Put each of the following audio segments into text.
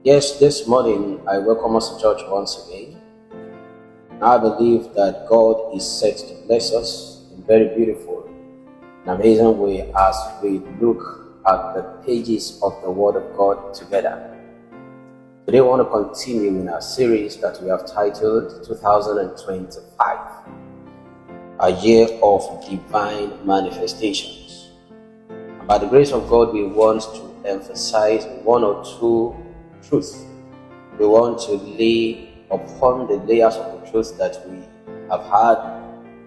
Yes, this morning I welcome us to church once again. I believe that God is set to bless us in very beautiful and amazing way as we look at the pages of the Word of God together. Today we want to continue in our series that we have titled 2025, a year of divine manifestations. And by the grace of God, we want to emphasize one or two truths. We want to lay upon the layers of the truth that we have had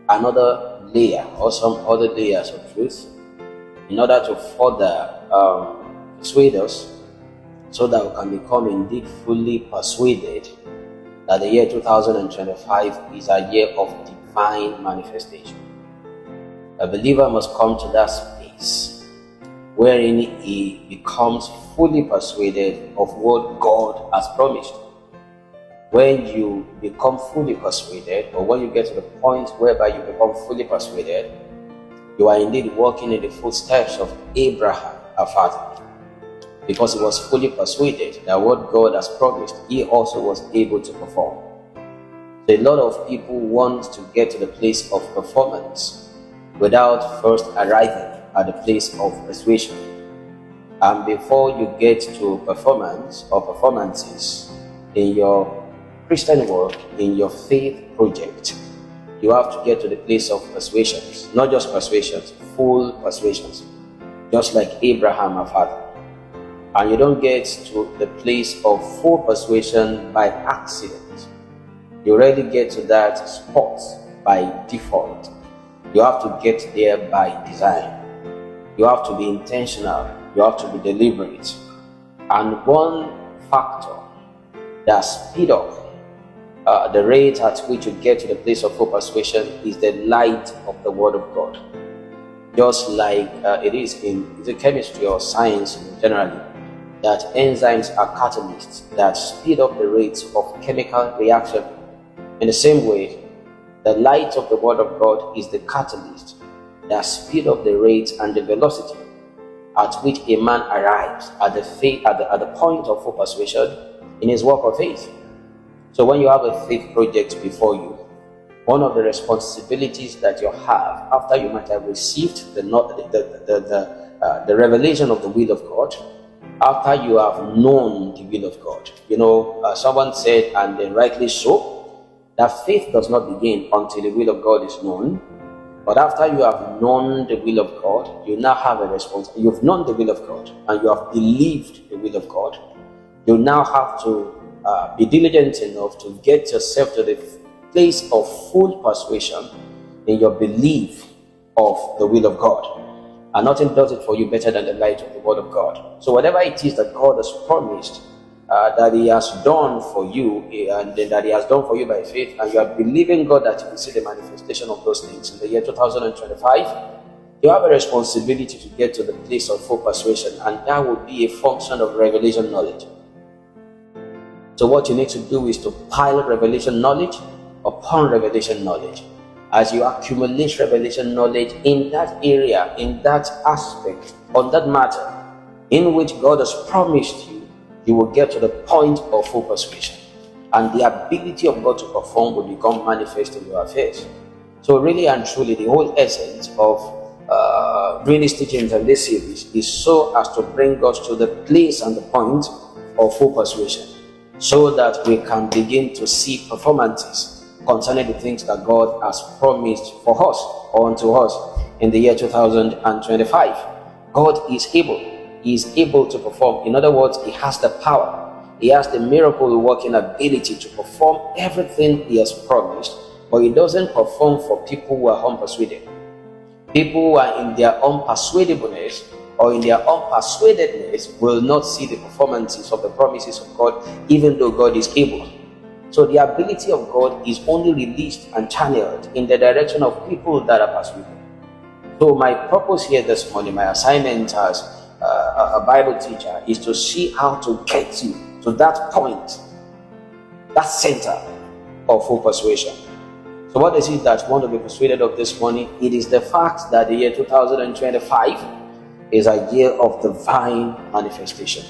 another layer or some other layers of truth in order to further persuade us so that we can become indeed fully persuaded that the year 2025 is a year of divine manifestation. A believer must come to that space wherein he becomes fully persuaded of what God has promised. When you become fully persuaded, or when you get to the point whereby you become fully persuaded, you are indeed walking in the footsteps of Abraham, our father. Because he was fully persuaded that what God has promised, he also was able to perform. So a lot of people want to get to the place of performance without first arriving at the place of persuasion. And before you get to performance or performances in your Christian work, in your faith project, you have to get to the place of persuasions. Not just persuasions, full persuasions. Just like Abraham, our father. And you don't get to the place of full persuasion by accident. You rarely get to that spot by default. You have to get there by design. You have to be intentional. You have to be deliberate. And one factor that speeds up the rate at which you get to the place of full persuasion is the light of the Word of God. Just like it is in the chemistry or science generally, that enzymes are catalysts that speed up the rates of chemical reaction. In the same way, the light of the Word of God is the catalyst that speed up the rate and the velocity at which a man arrives at the point of full persuasion in his work of faith. So when you have a faith project before you, one of the responsibilities that you have after you might have received the revelation of the will of God, after you have known the will of God. Someone said, and then rightly so, that faith does not begin until the will of God is known. But after you have known the will of God, you now have a response. You've known the will of God and you have believed the will of God. You now have to be diligent enough to get yourself to the place of full persuasion in your belief of the will of God. And nothing does it for you better than the light of the Word of God. So whatever it is that God has promised, that He has done for you, and that He has done for you by faith, and you are believing God that you will see the manifestation of those things in the year 2025, you have a responsibility to get to the place of full persuasion, and that will be a function of revelation knowledge. So what you need to do is to pile revelation knowledge upon revelation knowledge. As you accumulate revelation knowledge in that area, in that aspect, on that matter in which God has promised you, you will get to the point of full persuasion. And the ability of God to perform will become manifest in your affairs. So really and truly, the whole essence of doing these teachings and this series is so as to bring us to the place and the point of full persuasion, so that we can begin to see performances concerning the things that God has promised for us or unto us in the year 2025. God is able. He is able to perform. In other words, He has the power. He has the miracle working ability to perform everything He has promised, but He doesn't perform for people who are unpersuaded. People who are in their unpersuadableness or in their unpersuadedness will not see the performances of the promises of God, even though God is able. So the ability of God is only released and channeled in the direction of people that are persuaded. So my purpose here this morning, my assignment as a Bible teacher, is to see how to get you to that point, that center of full persuasion. So what is it that you want to be persuaded of this morning? It is the fact that the year 2025 is a year of divine manifestation.